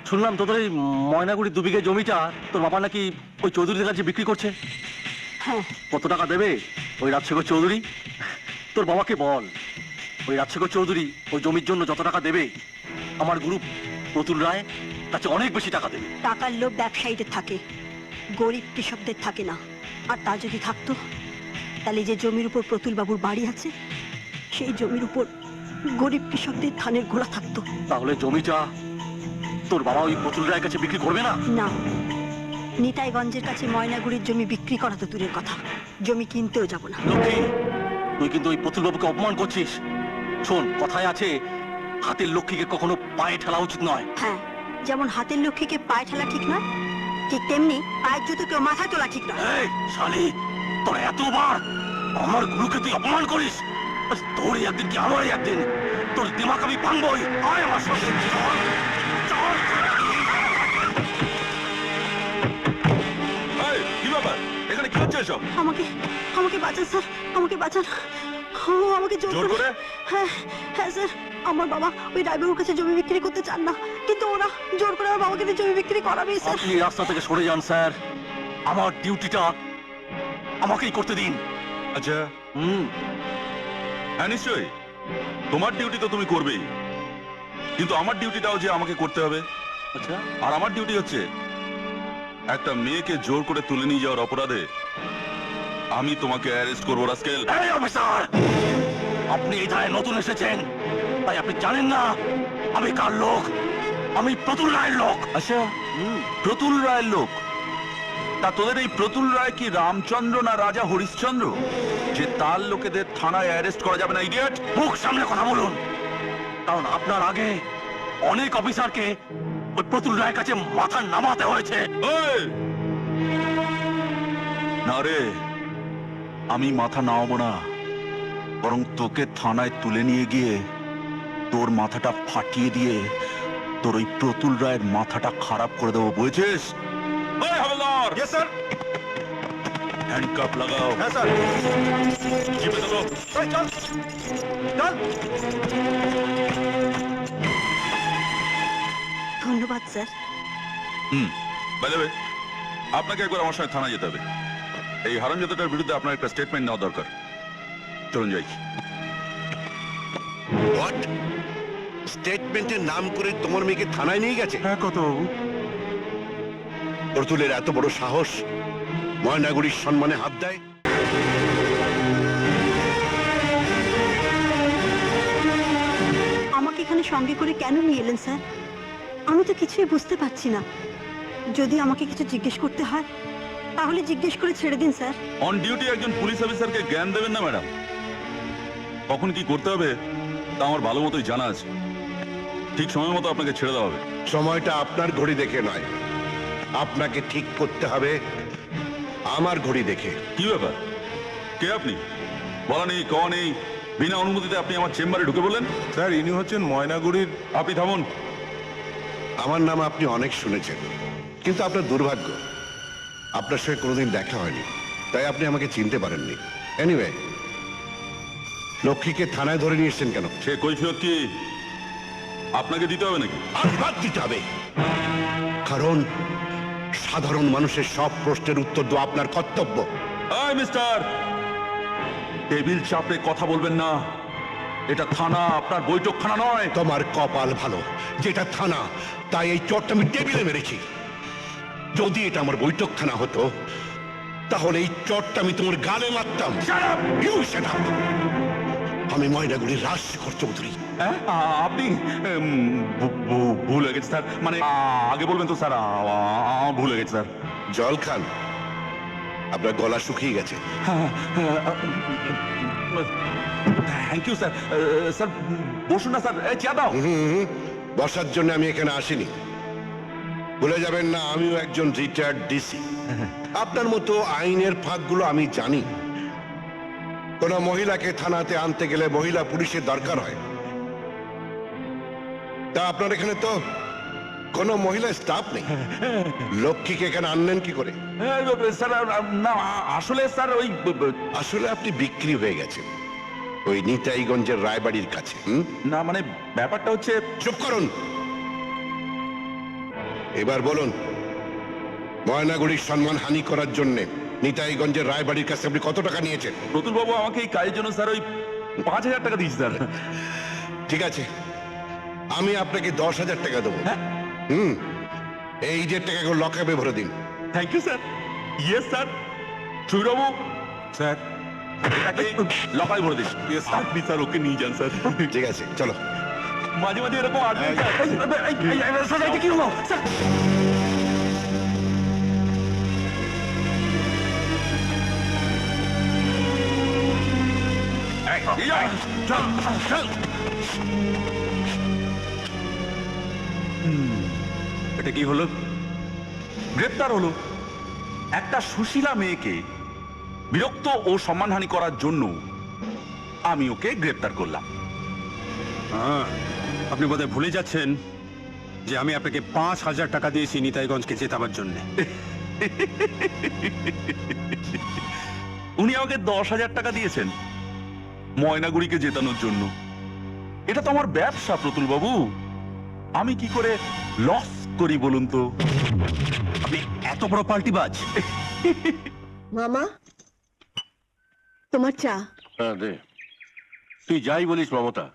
শুনলাম তোদের এই ময়নাগুড়ি 2 বিঘে জমিটা তোর বাবা নাকি ওই চৌধুরীদের কাছে বিক্রি করছে। হ্যাঁ। কত টাকা দেবে ওই রাজশেখর চৌধুরী? তোর বাবাকে বল ওই রাজশেখর চৌধুরী ওই জমির জন্য যত টাকা দেবে আমার গ্রুপ প্রতুল রায় কাছে অনেক বেশি টাকা দেবে। টাকার লোভ ব্যবসায়ীদের থাকে, গরিব কৃষকদের থাকে না। আর তা যদি থাকতো তাহলে যে জমির উপর প্রতুল বাবুর বাড়ি আছে সেই জমির উপর গরিব কৃষকদের ধানের গোলা থাকতো। তাহলে জমিটা তোর বাবা ওই প্রতুল রায়ের কাছে বিক্রি করবে না? না, নিতাইগঞ্জের কাছে ময়নাগুড়ির জমি বিক্রি করা তো দূরের কথা, জমি কিনতেও যাব না। লক্ষ্মী, তুই কিন্তু ওই প্রতুল বাবুকে অপমান করছিস। শোন, কথায় আছে হাতের লক্ষ্মীকে কখনো পায়ে ঠেলা উচিত নয়। হ্যাঁ, যেমন হাতের লক্ষ্মীকে পায়ে ঠেলা ঠিক নয়, ঠিক তেমনি পায়ের জুতোকেও মাথায় তোলা ঠিক নয়। এই শালি, তোর এতবার আমার গুরুকে তুই অপমান করিস, তোরই একদিন কি আমারই একদিন, তোর দিমাগ আমি ভাঙবই। আয় আমার সাথে, চল চল। কি ব্যাপার, এখানে কি হচ্ছে এসব? আমাকে আমাকে বাঁচান স্যার, আমাকে বাঁচান। ও আমাকে জোর করে। হ্যাঁ হ্যাঁ স্যার, আমার বাবা ওই ড্রাইভারের কাছে জমি বিক্রি করতে চান না, কিন্তু ওরা জোর করে আমার বাবাকে দিয়ে জমি বিক্রি করাবে স্যার। আপনি রাস্তা থেকে সরে যান স্যার, আমার ডিউটিটা আমাকেই করতে দিন। আচ্ছা, হ্যাঁ নিশ্চয়ই, তোমার ডিউটি তো তুমি করবেই, কিন্তু আমার ডিউটিটাও যে আমাকে করতে হবে। আচ্ছা, আর আমার ডিউটি হচ্ছে একটা মেয়েকে জোর করে তুলে নিয়ে যাওয়ার অপরাধে আমি তোমাকে অ্যারেস্ট করবো রাস্কেল। এই অফিসার, আপনি এই ধারে নতুন এসেছেন, তাই আপনি জানেন না আমি কার লোক। আমি প্রতুল রায়ের লোক। আচ্ছা, প্রতুল রায়ের লোক? তা তোদের এই প্রতুল রায় কি রামচন্দ্র না রাজা হরিশ্চন্দ্র যে তার লোকেদের থানায় অ্যারেস্ট করা যাবে না? ইডিয়েট! মুখ সামনে কথা বলুন, কারণ আপনার আগে অনেক অফিসারকে ওই প্রতুল রায়ের কাছে মাথা নামাতে হয়েছে। না রে, আমি মাথা নামাবো না, বরং তোকে থানায় তুলে নিয়ে গিয়ে তোর মাথাটা ফাটিয়ে দিয়ে তোর ওই প্রতুল রায়ের মাথাটা খারাপ করে দেবো, বুঝেছিস? হ্যান্ডকাপ লাগাও। হ্যাঁ স্যার। জিপে তোলো। চল চল। ধন্যবাদ স্যার। বাই দ্য ওয়ে, আপনাকে একবার আমার সঙ্গে থানায় যেতে হবে। এই হারামজাদাটার বিরুদ্ধে আপনার একটা স্টেটমেন্ট নেওয়া দরকার। চলুন যাই। হোয়াট? স্টেটমেন্টের নাম করে তোমার মেয়েকে থানায় নিয়ে গেছে? হ্যাঁ কত বাবু। প্রতুলের এত বড় সাহস, ময়নাগুড়ির সম্মানে হাত দেয়? আমাকে এখানে সঙ্গে করে কেন নিয়ে এলেন স্যার? আমি তো কিছুই বুঝতে পারছি না। যদি আমাকে কিছু জিজ্ঞেস করতে হয় তাহলে জিজ্ঞেস করে ছেড়ে দিন স্যার। অন ডিউটি একজন পুলিশ অফিসারকে জ্ঞান দেবেন না ম্যাডাম। কখন কি করতে হবে তা আমার ভালো মতোই জানা আছে। ঠিক সময় মতো আপনাকে ছেড়ে দেওয়া হবে। সময়টা আপনার ঘড়ি দেখে নয়, আপনাকে ঠিক করতে হবে আমার ঘড়ি দেখে। কি ব্যাপার, কে আপনি? বলা নেই, কওয়া নেই, বিনা অনুমতিতে আপনি আমার চেম্বারে ঢুকে বললেন? স্যার, ইনি হচ্ছেন ময়নাগুড়ির। আপনি থামুন। আমার নাম আপনি অনেক শুনেছেন, কিন্তু আপনার দুর্ভাগ্য আপনার সঙ্গে কোনোদিন দেখা হয়নি, তাই আপনি আমাকে চিনতে পারেননি। এনিওয়ে, লক্ষ্মীকে থানায় ধরে নিয়ে এসেছেন কেন? সে কৈফিয়ত কি আপনাকে দিতে হবে নাকি? আশীর্বাদ দিতে হবে, কারণ সাধারণ মানুষের সব প্রশ্নের উত্তর দেওয়া আপনার কর্তব্য। এই মিস্টার, টেবিল চাপড়ে কথা বলবেন না। এটা থানা, আপনার বৈঠকখানা নয়। তোমার কপাল ভালো যেটা থানা, তাই এই চোটটা আমি টেবিলে মেরেছি। যদি এটা আমার বৈঠকখানা হতো তাহলে এই চোটটা আমি তোমার গালে মারতাম। You shut up! আমি ময়নাগুড়ির রাজশেখর চৌধুরী। আপনি ভুল হয়ে গেছে স্যার, মানে আগে বলবেন তো স্যার। ভুল হয়ে গেছে স্যার। জল খান, আপনার গলা শুকিয়ে গেছে। Thank you sir. স্যার বসুন না স্যার, চা দাও। বসার জন্য আমি এখানে আসিনি। ভুলে যাবেন না, আমিও একজন রিটায়ার্ড ডিসি। আপনার মতো আইনের ফাঁকগুলো আমি জানি। কোন মহিলাকে থানাতে আনতে গেলে মহিলা পুলিশের দরকার হয়। তা আপনার এখানে তো কোনো মহিলা স্টাফ নেই, লক্ষ্মীকে এখানে আনলেন কি করে? স্যার না, আসলে স্যার ওই আসলে আপনি বিক্রি হয়ে গেছেন ওই নিতাইগঞ্জের রায়বাড়ির কাছে। না, মানে ব্যাপারটা হচ্ছে। চুপ করুন। এবার বলুন, ময়নাগুড়ির সম্মান হানি করার জন্য নিতাইগঞ্জের রায়বাড়ির কাছে আপনি কত টাকা নিয়েছেন? প্রতুল বাবু আমাকে এই কাজের জন্য স্যার ওই 5,000 টাকা দিয়েছে স্যার। ঠিক আছে, আমি আপনাকে 10,000 টাকা দেবো। হ্যাঁ। এই যে টাকাগুলো লকআপে ভরে দিন। Thank you sir. Yes sir. সুরবাবু স্যার এটাকে লকায় ভরে দিন। আপনি স্যার ওকে নিয়ে যান স্যার। ঠিক আছে, চলো। মাঝে মাঝে এরকম আসবেন স্যার। স্যার এটা কি হলো স্যার? এটা কি হলো? গ্রেপ্তার হলো একটা সুশীলা মেয়েকে বিরক্ত ও সম্মানহানি করার জন্য আমি ওকে গ্রেপ্তার করলাম। আপনি বোধহয় ভুলে যাচ্ছেন যে আমি আপনাকে 5,000 টাকা দিয়েছি নিতাইগঞ্জকে জেতাবার জন্য। উনি আমাকে 10,000 টাকা দিয়েছেন ময়নাগুড়িকে জেতানোর জন্য। এটা তো আমার ব্যবসা প্রতুল বাবু, আমি কি করে লস করি বলুন তো? আপনি এত বড় পাল্টিবাজ! মামা, তোমার চা। হ্যাঁ দে। তুই যাই বলিস মমতা,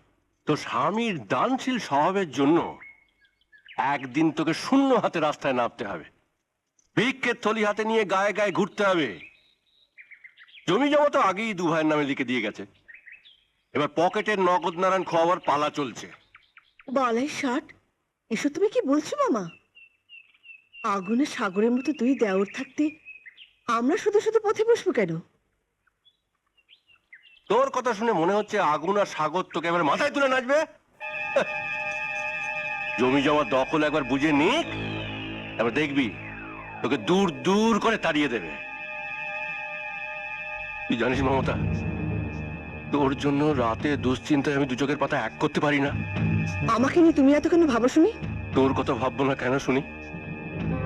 তোর স্বামীর দানশীল স্বভাবের জন্য একদিন তোকে শূন্য হাতে রাস্তায় নামতে হবে, ভিক্ষের থলি হাতে নিয়ে গায়ে গায়ে ঘুরতে হবে। জমি জমা তো আগেই দু ভাইয়ের নামে লিখে দিয়ে গেছে, এবার পকেটের নগদ নারায়ণ খাওয়ার পালা চলছে। বালাই ষাট, এসব তুমি কি বলছো মামা? আগুনে সাগরের মতো দুই দেওর থাকতে আমরা শুধু শুধু পথে বসবো কেন? তোর কথা শুনে মনে হচ্ছে আগুন আর সাগর তোকে এবার মাথায় তুলে নাচবে। জমি জমা দখল একবার বুঝে নিক, এবার দেখবি তোকে দূর দূর করে তাড়িয়ে দেবে। তুই জানিস মমতা, তোর জন্য রাতে দুশ্চিন্তায় আমি দু চোখের পাতা এক করতে পারি না। আমাকে নিয়ে তুমি এত কেন ভাবো শুনি? তোর কথা ভাববো না কেন শুনি?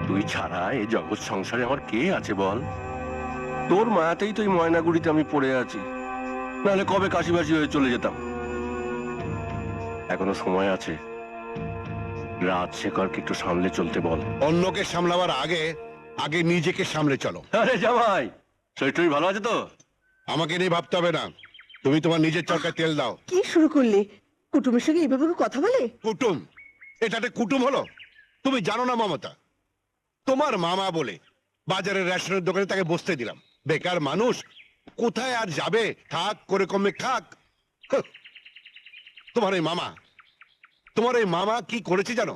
তুই ছাড়া এই জগৎ সংসারে আমার কে আছে বল? তোর মায়াতেই তো এই ময়নাগুড়িতে আমি পড়ে আছি, নাহলে কবে কাশিবাসি হয়ে চলে যেতাম। এখনো সময় আছে, রাজশেখরকে একটু সামলে চলতে বল। অন্যকে সামলাবার আগে আগে নিজেকে সামলে চলো। আরে জামাই, শরীর ভালো আছে তো? আমাকে নিয়ে ভাবতে হবে না, তুমি তোমার নিজের চরকায় তেল দাও। কি শুরু করলে? কুটুমের সঙ্গে এইভাবে কেউ কথা বলে? কুটুম? এটা একটা কুটুম হলো? তুমি জানো না মমতা, তোমার মামা বলে বাজারের রেশনের দোকানে তাকে বসতে দিলাম। বেকার মানুষ কোথায় আর যাবে? থাক করে কমে খাক। হাহ। তোমার এই মামা কি করেছে জানো?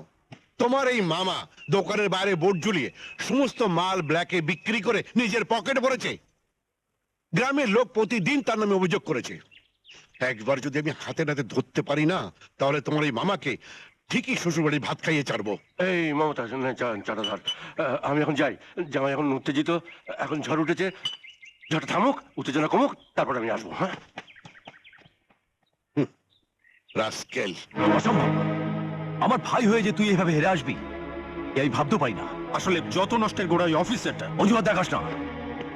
তোমার এই মামা দোকানের বাইরে বোর্ড ঝুলিয়ে সমস্ত মাল ব্ল্যাকে বিক্রি করে নিজের পকেট ভরেছে। গ্রামের লোক প্রতিদিন তার নামে অভিযোগ করেছে। একবার যদি আমি হাতে নাতে ধরতে পারি না, তাহলে তোমার এই মামাকে ঠিকই শ্বশুরবাড়ি ভাত খাইয়ে ছাড়বো। এই মমতা, চাটা ধর। আমি এখন যাই, জামাই এখন উত্তেজিত, এখন ঝড় উঠেছে, ঝড়টা থামুক, উত্তেজনা কমুক, তারপর আমি আসবো। হ্যাঁ, রাস্কেল। অসম্ভব! আমার ভাই হয়ে যে তুই এইভাবে হেরে আসবি এই ভাবতে পারি না। আসলে যত নষ্টের গোড়া ওই অফিসারটা। অজুহাত দেখাস না,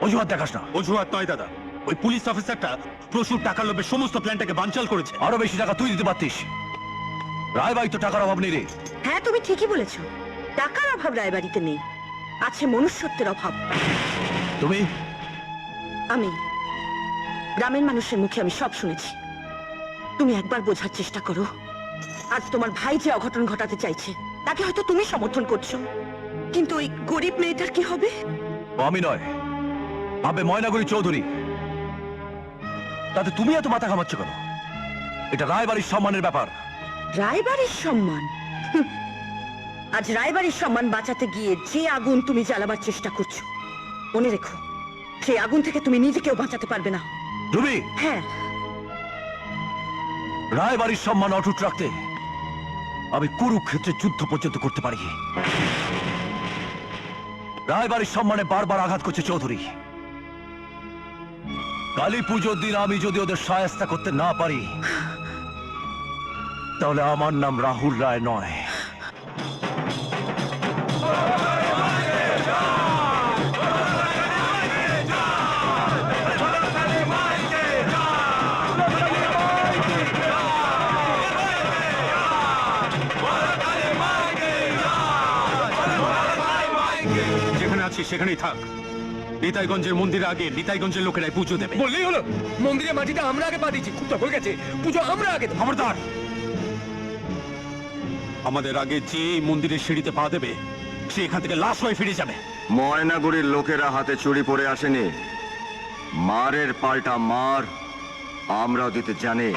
অজুহাত দেখাস না। অজুহাত নয় দাদা, ওই পুলিশ অফিসারটা প্রচুর টাকার লোভে সমস্ত প্ল্যানটাকে বানচাল করেছে। আরো বেশি টাকা তুই দিতে পারতিস। রায়বাড়ি তো টাকার অভাব নেই রে। হ্যাঁ, তুমি ঠিকই বলেছো, টাকার অভাব রায়বাড়িতে নেই, আছে মনুষ্যত্বের অভাব। তুমি? আমি গ্রামের মানুষের মুখে আমি সব শুনেছি। তুমি একবার বোঝার চেষ্টা করো, আজ তোমার ভাই যে অঘটন ঘটাতে চাইছে তাকে হয়তো তুমি সমর্থন করছো, কিন্তু ওই গরিব মেয়েটার কি হবে? ও আমি নয়, ভাবে ময়নাগুড়ি চৌধুরী। তাতে তুমি এত মাথা ঘামাচ্ছ কেন? এটা রায়বাড়ির সম্মানের ব্যাপার। রায়বাড়ির সম্মান? হুঁ। আজ রায়বাড়ির সম্মান বাঁচাতে গিয়ে যে আগুন তুমি জ্বালাবার চেষ্টা করছো, মনে রেখো সেই আগুন থেকে তুমি নিজেকেও বাঁচাতে পারবে না। রুবি, হ্যাঁ, রায়বাড়ির সম্মান অটুট রাখতে আমি কুরুক্ষেত্রে যুদ্ধ পর্যন্ত করতে পারি। রায়বাড়ির সম্মানে বারবার আঘাত করছে চৌধুরী। কালী পুজোর দিন আমি যদি ওদের সায়স্তা করতে না পারি, তাহলে আমার নাম রাহুল রায় নয়। আছিস সেখানেই থাক। নিতাইগঞ্জের মন্দিরে আগে নিতাইগঞ্জের লোকেরাই পুজো দেবে। বললেই হলো, মন্দিরে মাটিটা আমরা আগে পা দিচ্ছি, খুব হয়ে গেছে, পুজো আমরা আগে দেবো। খবরদার! আমাদের আগে যে এই মন্দিরের সিঁড়িতে পা দেবে সে এখান থেকে লাশ হয়ে ফিরে যাবে। ময়নাগুড়ির লোকেরা হাতে চুরি পরে আসেনি, মারের পাল্টা মার আমরাও দিতে জানি।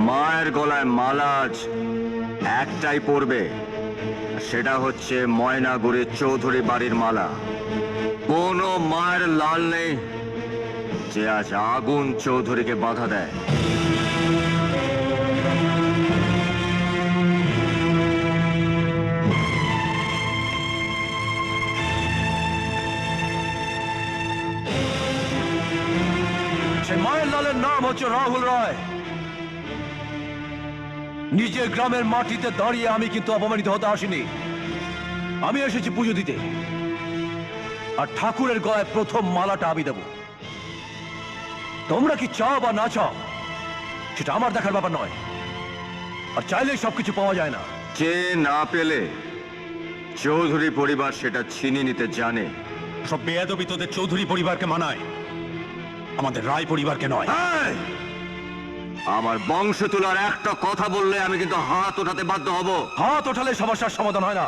মায়ের গলায় মালা আজ একটাই পড়বে, সেটা হচ্ছে ময়নাগুড়ির চৌধুরী বাড়ির মালা। কোনো মায়ের লাল নেই যে আজ আগুন চৌধুরীকে বাধা দেয়। সে মায়ের লালের নাম হচ্ছে রাহুল রায়। নিজের গ্রামের মাটিতে দাঁড়িয়ে আমি কিন্তু অপমানিত হতে আসিনি। আমি এসেছি পুজো দিতে, আর ঠাকুরের গলায় প্রথম মালাটা আমি দেব। তোমরা কি চাও বা না চাও সেটা আমার দেখার ব্যাপার নয়, আর চাইলেই সবকিছু পাওয়া যায় না। যে না পেলে চৌধুরী পরিবার সেটা ছিনিয়ে নিতে জানে। সব বেয়াদবি তোদের চৌধুরী পরিবারকে মানায়, আমাদের রায় পরিবারকে নয়। এই! আমার বংশ তোলার একটা কথা বললে আমি কিন্তু হাত ওঠাতে বাধ্য হব। হাত ওঠালে সমস্যার সমাধান হয় না।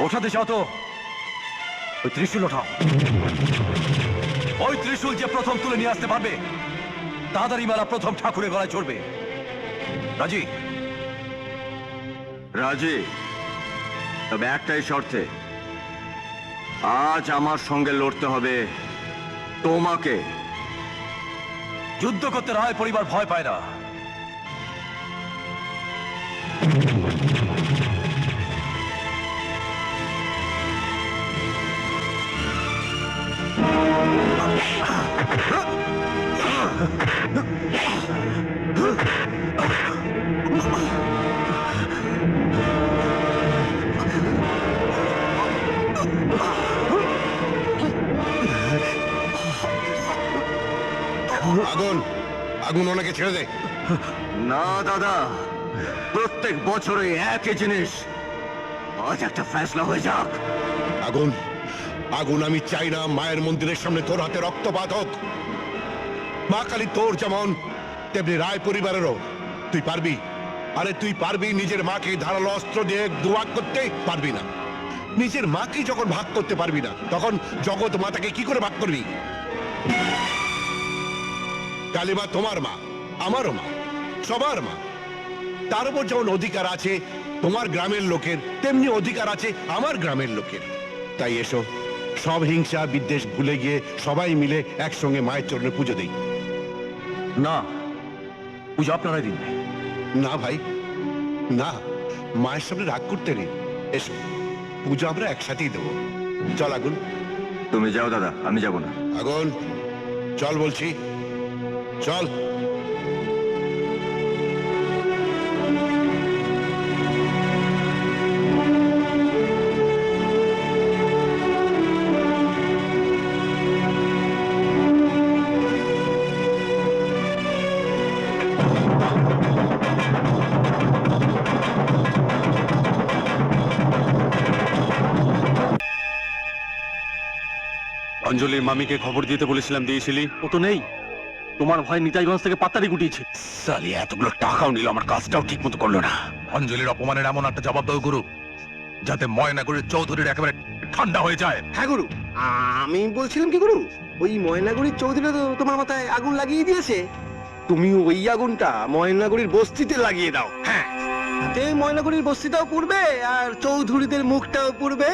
ওঠাতে চাও তো ওই ত্রিশূল ওঠাও। ওই ত্রিশূল যে প্রথম তুলে নিয়ে আসতে পারবে তাদেরই মালা প্রথম ঠাকুরের গলায় চড়বে। রাজি? রাজি, তবে একটাই শর্তে, আজ আমার সঙ্গে লড়তে হবে তোমাকে। যুদ্ধ করতে রায় পরিবার ভয় পায় না। আগুন, আগুন ওনাকে ছেড়ে দে। না দাদা, প্রত্যেক বছরই একই জিনিস, আজ একটা ফেসলা হয়ে যাক। আগুন, আগুন আমি চাই না মায়ের মন্দিরের সামনে তোর হাতে রক্তপাত হোক। মা কালী তোর যেমন তেমনি রায় পরিবারেরও। তুই পারবি? আরে তুই পারবি নিজের মাকে ধারালো অস্ত্র দিয়ে দুভাগ করতে? পারবি না। নিজের মাকে যখন ভাগ করতে পারবি না, তখন জগৎ মাতাকে কি করে ভাগ করবি? কালীমা তোমার মা, আমারও মা, সবার মা। তার উপর যেমন অধিকার আছে তোমার গ্রামের লোকের, তেমনি অধিকার আছে আমার গ্রামের লোকের। তাই এসো, সব হিংসা বিদ্বেষ ভুলে গিয়ে সবাই মিলে একসঙ্গে মায়ের চরণে পুজো দেই। না, পুজো আপনারাই দিন। না ভাই, না, মায়ের সামনে রাগ করতে নেই। এসো, পুজো আমরা একসাথেই দেবো। চল আগুন। তুমি যাও দাদা, আমি যাব না। আগুন চল বলছি, চল। অঞ্জলির মামিকে খবর দিতে বলেছিলাম, দিয়েছিলি? ও তো নেই, তোমার ভাই নিতাইগঞ্জ থেকে পাত্তারি গুটিয়েছে। সালি এতগুলো টাকাও নিল, আমার কাজটাও ঠিক মতো করলো না। অঞ্জলির অপমানের এমন একটা জবাব দাও গুরু, যাতে ময়নাগুড়ির চৌধুরীর একেবারে ঠান্ডা হয়ে যায়। হ্যাঁ গুরু, আমি বলছিলাম কি গুরু, ওই ময়নাগুড়ির চৌধুরীরা তো তোমার মাথায় আগুন লাগিয়ে দিয়েছে, তুমি ওই আগুনটা ময়নাগুড়ির বস্তিতে লাগিয়ে দাও। হ্যাঁ, তে ময়নাগুড়ির বস্তিটাও পুড়বে আর চৌধুরীদের মুখটাও পুড়বে।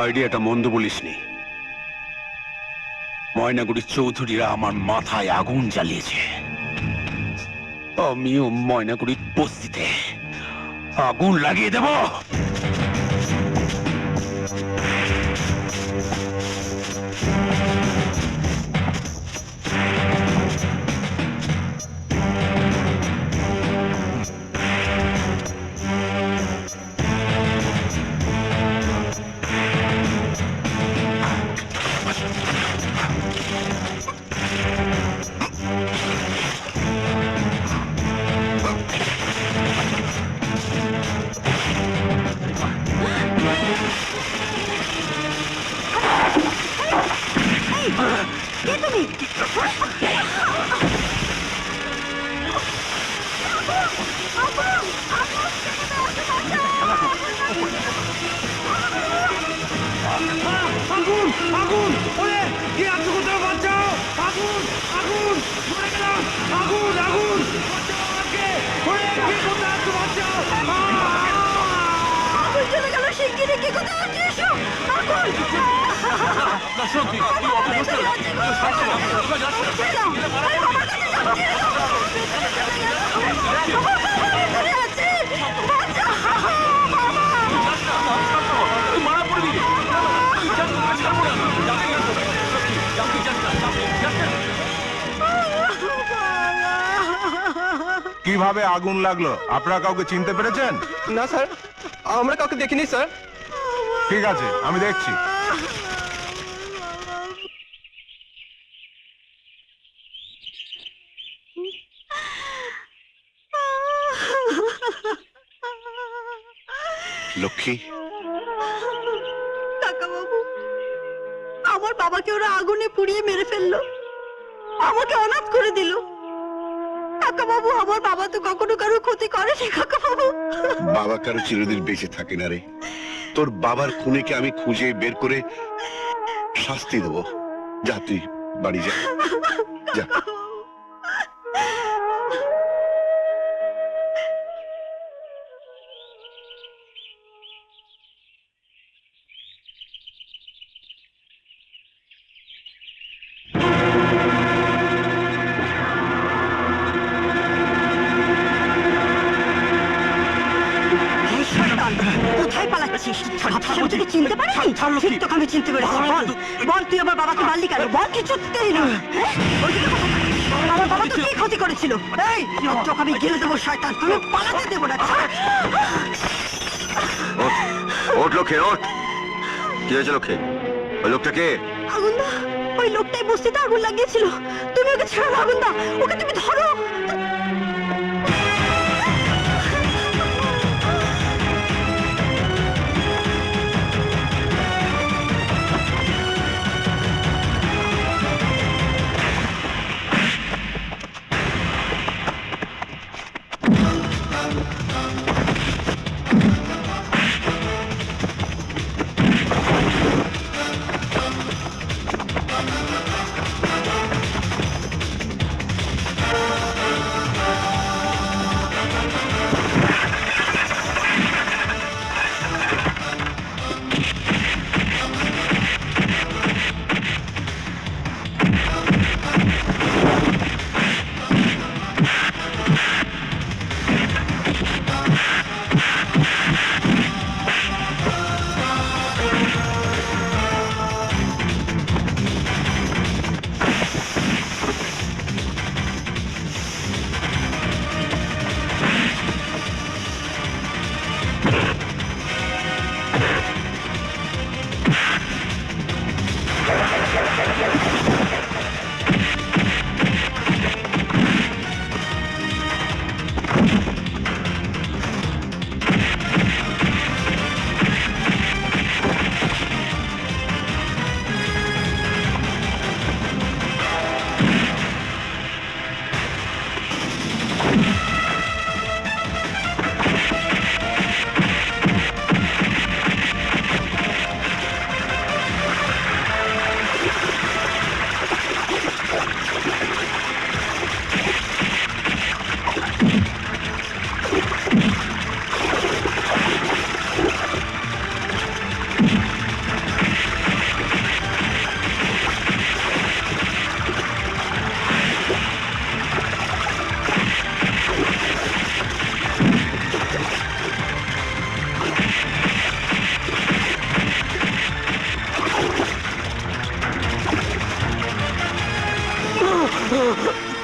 আইডিয়াটা মন্দ বলিসনি। ময়নাগুড়ির চৌধুরীরা আমার মাথায় আগুন জ্বালিয়েছে, আমিও ময়নাগুড়ির বস্তিতে আগুন লাগিয়ে দেব। আগুন আগুন ওরে কি আছো কোথাও বাঁচাও আগুন আগুন মরে গেলাম আগুন আগুন বাঁচাও আমাকে ওরে কি কোথাও আছো বাঁচাও আগুন চলে গেল শিগগিরই কি কোথায় আছে এসো আগুন কিভাবে আগুন লাগলো আপনারা কাউকে চিনতে পেরেছেন? না স্যার আমরা কাউকে দেখিনি স্যার ঠিক আছে, আমি দেখছি। লক্ষ্মী, কাকাবাবু, আমার বাবাকে ওরা আগুনে পুড়িয়ে মেরে ফেললো, আমাকে অনাথ করে দিল। কাকাবাবু, আমার বাবা তো কখনো কারো ক্ষতি করেনি কাকাবাবু। বাবা কারো চিরদিন বেঁচে থাকে না রে। তোর বাবার খুনিকে আমি খুঁজে বের করে শাস্তি দেবো। যা তুই বাড়ি যা, যা। কোথায় পালাচ্ছিস? ভাবছিলাম তোকে চিনতে পারিনি, ঠিক তোকে আমি চিনতে পেরেছি। বল বল, তুই আমার বাবাকে মারলি কেন? বল, কিছুতেই না। আমার বাবা তো কি ক্ষতি করেছিল? এই তোকে আমি গেলে দেবো শয়তান, তুমি পালাতে দেবো না। ওঠ ওঠ লক্ষ্মী ওঠ। কি হয়েছে লক্ষ্মী? ওই লোকটা কে? আগুনদা, ওই লোকটাই বস্তিতে আগুন লাগিয়েছিল। তুমি ওকে ছেড়ো না আগুনদা, ওকে তুমি ধরো।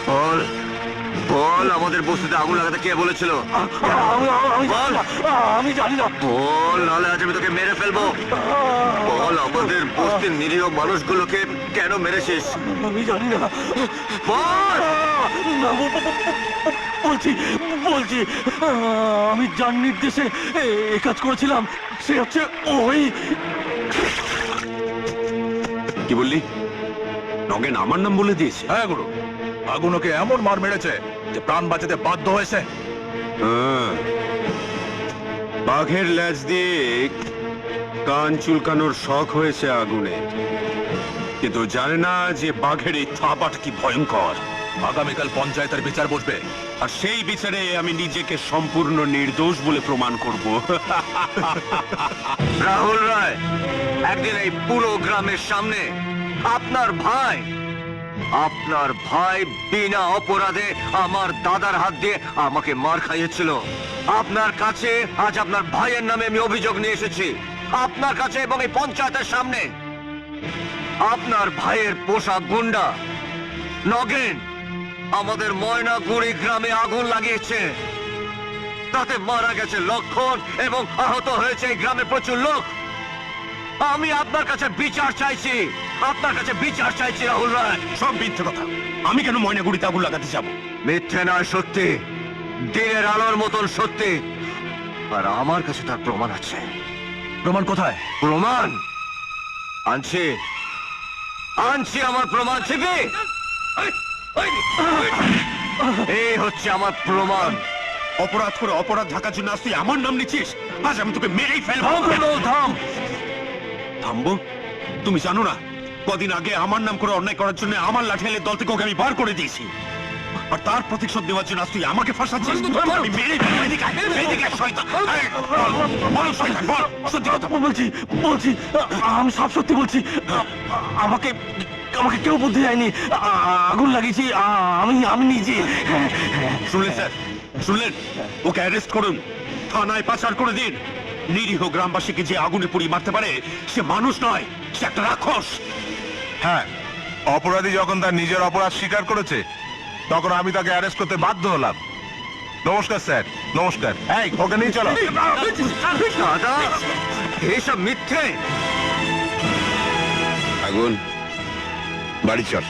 বল বল, আমাদের বস্তিতে আগুন লাগাতে কে বলেছিল? বল, আমি জানি না। বল, নাহলে আজ আমি তোকে মেরে ফেলবো। বল, আমাদের বস্তির নিরীহ মানুষগুলোকে কেন মেরেছিস? আমি জানি না। বল। বলছি বলছি আমি যার নির্দেশে এ কাজ করেছিলাম সে হচ্ছে ওই। কি বললি? নগেন আমার নাম বলে দিয়েছে? হ্যাঁ গুরু, আগুন ওকে এমন মার মেরেছে যে প্রাণ বাঁচাতে বাধ্য হয়েছে। বাঘের ল্যাজ দিয়ে কান চুলকানোর শখ হয়েছে আগুনের, কিন্তু জানে না যে বাঘের এই থাবাটা কি ভয়ঙ্কর। আগামীকাল পঞ্চায়েতের বিচার বসবে। আর সেই বিচারে আমি নিজেকে সম্পূর্ণ নির্দোষ বলে প্রমাণ করব। রাহুল রায় একদিন এই পুরো গ্রামের সামনে আপনার ভাই বিনা অপরাধে আমার দাদার হাত দিয়ে আমাকে মার খাইয়েছিল। আপনার কাছে আজ আপনার ভাইয়ের নামে আমি অভিযোগ নিয়ে এসেছি, আপনার কাছে এবং এই পঞ্চায়েতের সামনে। আপনার ভাইয়ের পোষা গুন্ডা নগেন আমাদের ময়নাগুড়ি গ্রামে আগুন লাগিয়েছে, তাতে মারা গেছে লক্ষণ এবং আহত হয়েছে এই গ্রামে প্রচুর লোক। আমি আপনার কাছে বিচার চাইছি, রাহুল রায়। সব মিথ্যে কথা। আমি কেন ময়নাগুড়িতে আগুন লাগাতে যাব? মিথ্যে নয়, সত্যি, দিনের আলোর মতন সত্যি। আর আমার কাছে তার প্রমাণ আছে। প্রমাণ কোথায়? প্রমাণ আনছি, আমার প্রমাণ ছিপি। এই হচ্ছে আমার প্রমাণ। অপরাধ করে অপরাধ ঢাকার জন্য আজ তুই আমার নাম নিচ্ছিস? আজ আমি তোকে মেরেই ফেলবো। থামবো? তুমি জানো না কদিন আগে আমার নাম করে অন্যায় করার জন্য আমার লাঠিয়ালের দল থেকে ওকে আমি বার করে দিয়েছি, আর তার প্রতিশোধ দেওয়ার জন্য আজ তুই আমাকে ফাঁসাচ্ছিস। আমি মেরেই ফেলবো। এদিকে আয়, এদিকে আয়, শয়তান। এই, বল শয়তান, বল সত্যি কথা। বলছি আমি সব সত্যি বলছি। আমাকে কেউ বুদ্ধি দেয়নি, আগুন লাগিয়েছি আমি নিজে। শুনলেন স্যার, শুনলেন? ওকে অ্যারেস্ট করুন, থানায় পাচার করে দিন। নিরীহ গ্রামবাসীকে যে আগুনে পুড়িয়ে মারতে পারে সে মানুষ নয়, সে একটা রাক্ষস। হ্যাঁ, অপরাধী যখন তার নিজের অপরাধ স্বীকার করেছে তখন আমি তাকে অ্যারেস্ট করতে বাধ্য হলাম। নমস্কার স্যার, নমস্কার। এই, ওকে নিয়ে চলো। দাদা, এসব মিথ্যে। আগুন, বাড়ি চল।